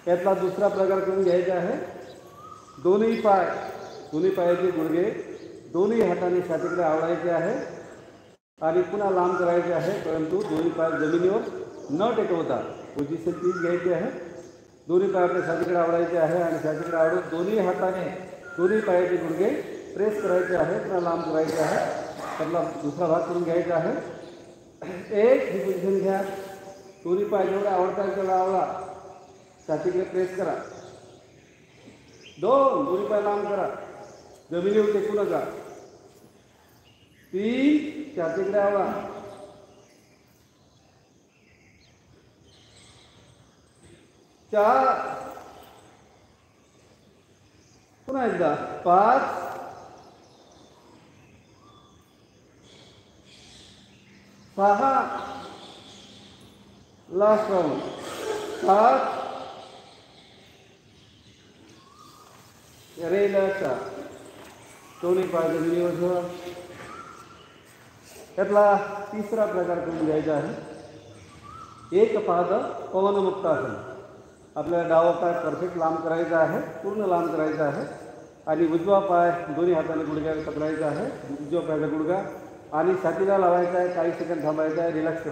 यातला दुसरा प्रकार करून घ्यायचा आहे. दोन्ही पायाचे गुडघे दोन्ही हाताने छातीकडे आवडायचे आहे आणि पुन्हा लांब करायचे आहे, परंतु दोन्ही पाय जमिनीवर न टेकवता पोझिशन तीच घ्यायची आहे. दोन्ही पाय आपल्या छातीकडे आवडायचे आहे आणि छातीकडे आवडून दोन्ही हाताने दोन्ही पायाचे गुडघे प्रेस करायचे आहे, पुन्हा लांब करायचे आहे. त्यातला दुसरा भाग करून घ्यायचा आहे. 1, ही पोझिशन घ्या. दोन्ही पाय जेवढे आवडतात तेवढा आवडा, छातीकडे प्रेस करा. 2, दोन्ही पाय लांब करा, जमिनीवर टेकू नका. 3, छातीकडे आवडा. 4, पुन्हा एकदा. 5, 6, लास्ट राऊंड. 7, रिलॅक्स. दोन्ही पाय जमिनीवर ठेवा. त्यातला तिसरा प्रकार करून घ्यायचा आहे. एक पाद पवनमुक्तासन. आपल्याला डावा पाय परफेक्ट लांब करायचा आहे, पूर्ण लांब करायचा आहे आणि उजवा पाय दोन्ही हाताने गुडघ्यावर पकडायचा आहे. उजव्या पायाचा गुडघा आणि छातीला लावायचा आहे. काही सेकंद थांबायचा आहे, रिलॅक्स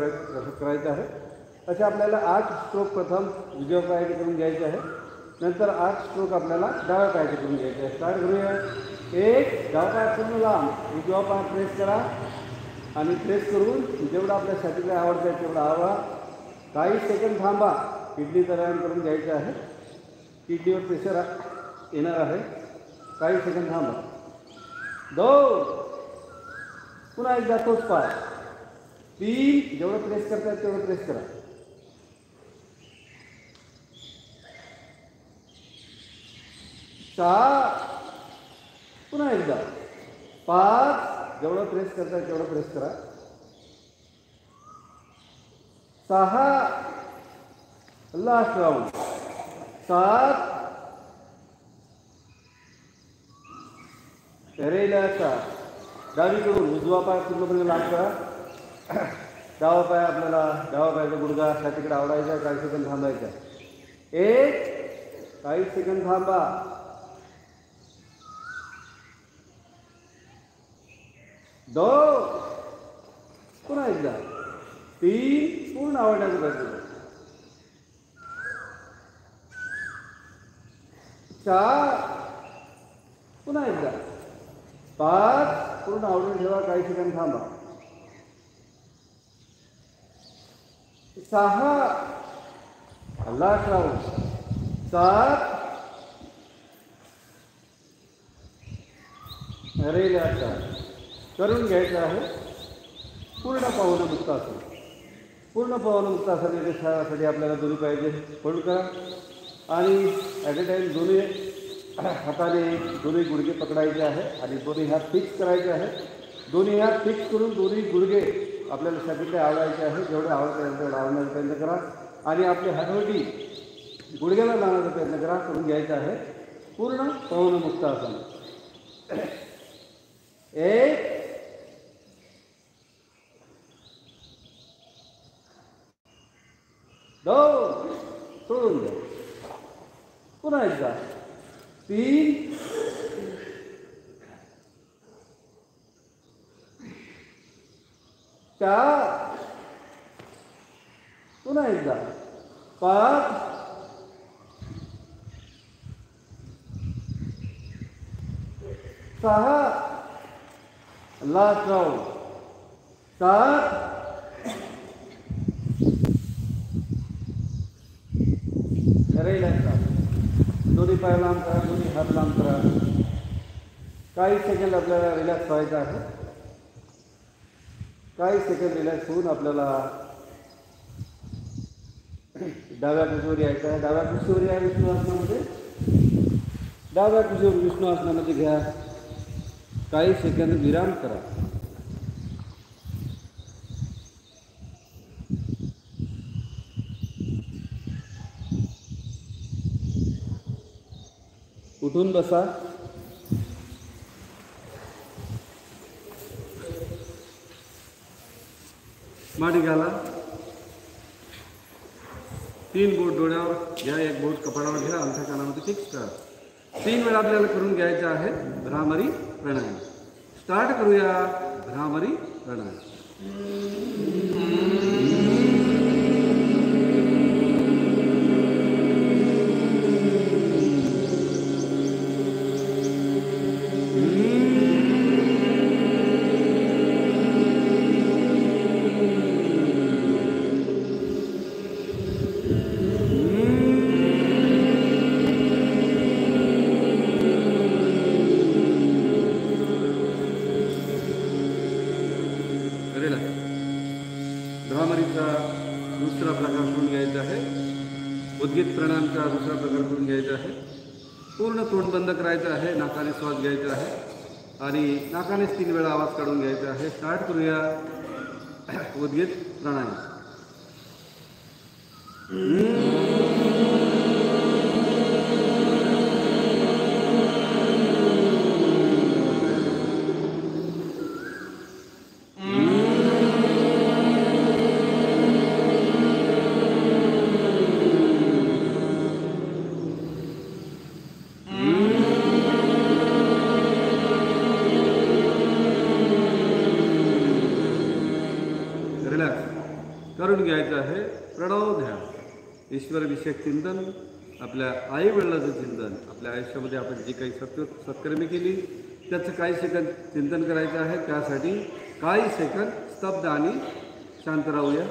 करायचं आहे. असे आपल्याला 8 स्ट्रोक प्रथम उजव्या पायाचे करून घ्यायचे आहे. नंतर 8 स्ट्रोक आपल्याला डाव्या पायाचे करून घ्यायचे आहे. स्टार्ट करूया. 1, डावा पाय पूर्ण लांब, उजवा पाय प्रेस करा आणि प्रेस करून जेवढं आपल्या छातीला आवडतं आहे तेवढा आवडा. काही सेकंद थांबा, किडनीचा व्यायाम करून घ्यायचा आहे. किडनीवर प्रेशर येणार आहे. काही सेकंद थांबा. 2, पुन्हा एकदा तोच पाय. 3, जेवढं प्रेस करतायत तेवढं प्रेस करा. 4, पुन्हा एकदा. 5, जेवढं प्रेस करताय तेवढं प्रेस करा. 6, लास्ट राऊंड. 7, रिलॅक्स. डावीकडून उजवा पाय पूर्णपणे लांब करा. डावा पाय आपल्याला डावा पायाचा गुडघा छातीकडे आवडायचा आहे. काही सेकंद थांबायचा. 1, काही सेकंद थांबा. 2, पुन्हा एकदा. 3, पूर्ण आवडण्याचा प्रयत्न करा. 4, पुन्हा एकदा. 5, पूर्ण आवडून ठेवा. काही सेकंद थांबा. 6, लास्ट राऊंड. 7, रिलॅक्स. करून घ्यायचं आहे पूर्ण पवनमुक्तासन. पूर्ण पवनमुक्तासन यासाठी आपल्याला दोन्ही पायाचे फोल्ड करा आणि ॲट अ टाईम दोन्ही हाताने दोन्ही गुडघे पकडायचे आहे आणि दोन्ही हात फिक्स करायचे आहे. दोन्ही हात फिक्स करून दोन्ही गुडघे आपल्याला छातीकडे आवडायचे आहे. जेवढे आवडते तेवढं आवडण्याचा प्रयत्न करा आणि आपली हातवटी गुडघ्याला लावण्याचा प्रयत्न करा. करून घ्यायचा आहे पूर्ण पवनमुक्तासन. 1, 2, सोडून द्या. पुन्हा एकदा. 3, 4, 4 पुन्हा एकदा 5 6 लास्ट राऊंड 7 रिलॅक्स करा. दोन्ही पाय लांब करा, दोन्ही हात लांब करा. काही सेकंद आपल्याला रिलॅक्स व्हायचं आहे. काही सेकंद रिलॅक्स होऊन आपल्याला डाव्या कुशीवर यायचं आहे. डाव्या कुशीवर या विष्णू आसनामध्ये. डाव्या कुशीवर विष्णू आसनामध्ये घ्या. काही सेकंद विराम करा. उठून बसा. मांडी घाला. 3 बोट डोळ्यावर घ्या, 1 बोट कपाळावर घ्या, अंगठ्या कानामध्ये फिक्स करा. 3 वेळा आपल्याला करून घ्यायचं आहे भ्रामरी प्राणायाम. स्टार्ट करूया भ्रामरी प्राणायाम. भ्रामरीचा दुसरा प्रकार करून घ्यायचा आहे. उद्गीत प्राणायामचा दुसरा प्रकार करून घ्यायचा आहे. पूर्ण तोंड बंद करायचं आहे. नाकाने श्वास घ्यायचा आहे आणि नाकानेच 3 वेळा आवाज काढून घ्यायचा आहे. स्टार्ट करूया उद्गीत प्राणायाम. रिलॅक्स करून घ्यायचं आहे प्रणव ध्यान. ईश्वरविषयक चिंतन, आपल्या आई वडिलांचं चिंतन, आपल्या आयुष्यामध्ये आपण जी काही सत्कर्मी केली त्याचं काही सेकंद चिंतन करायचं आहे. त्यासाठी काही सेकंद स्तब्ध आणि शांत राहूया.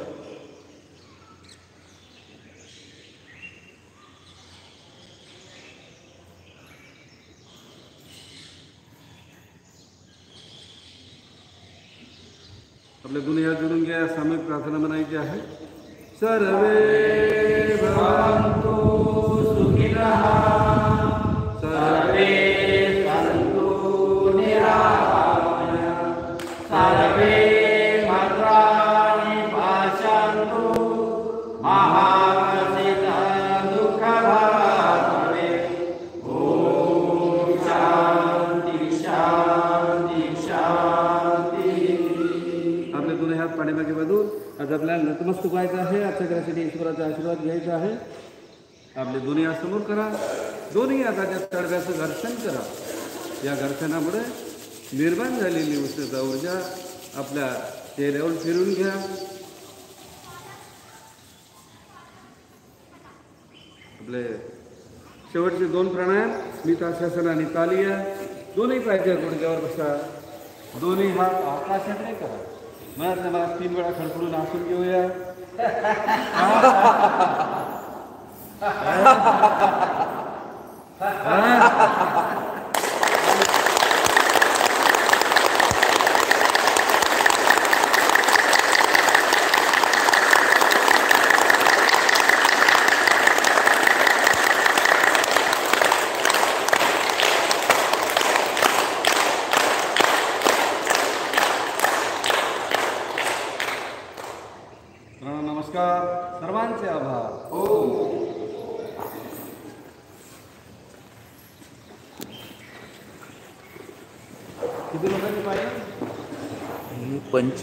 आपल्या दोन्ही हात जोडून घ्या. सामूहिक प्रार्थना म्हणायची आहे. सर्वे भवन्तु सुखिनः, सर्वे सन्तु निरामया, सर्वे भद्राणि पश्यन्तु मा कश्चित् दुःखभाग् भवेत्. ॐ शान्ति शान्ति शान्ति. आपले दोन्ही हात पाठीमागे बांधून आज आपल्याला नतमस्तक व्हायचं आहे. आजच्या करासाठी ईश्वराचा आशीर्वाद घ्यायचा आहे. आपले दोन्ही हात समोर करा. दोन्ही हाताच्या तळव्याचं घर्षण करा. या घर्षणामुळे निर्माण झालेली उष्णता ऊर्जा आपल्या चेहऱ्यावर फिरून घ्या. आपले शेवटचे 2 प्राणायाम स्मिताशासन आणि तालिया. दोन्ही पायाच्या गुडघ्यावर बसा. दोन्ही हात आकाशाकडे करा. मला 3 वेळा खडखडून आसून घेऊया. नमस्कार. सर्वांचे आभार. किती लोकांनी पाहिजे? 25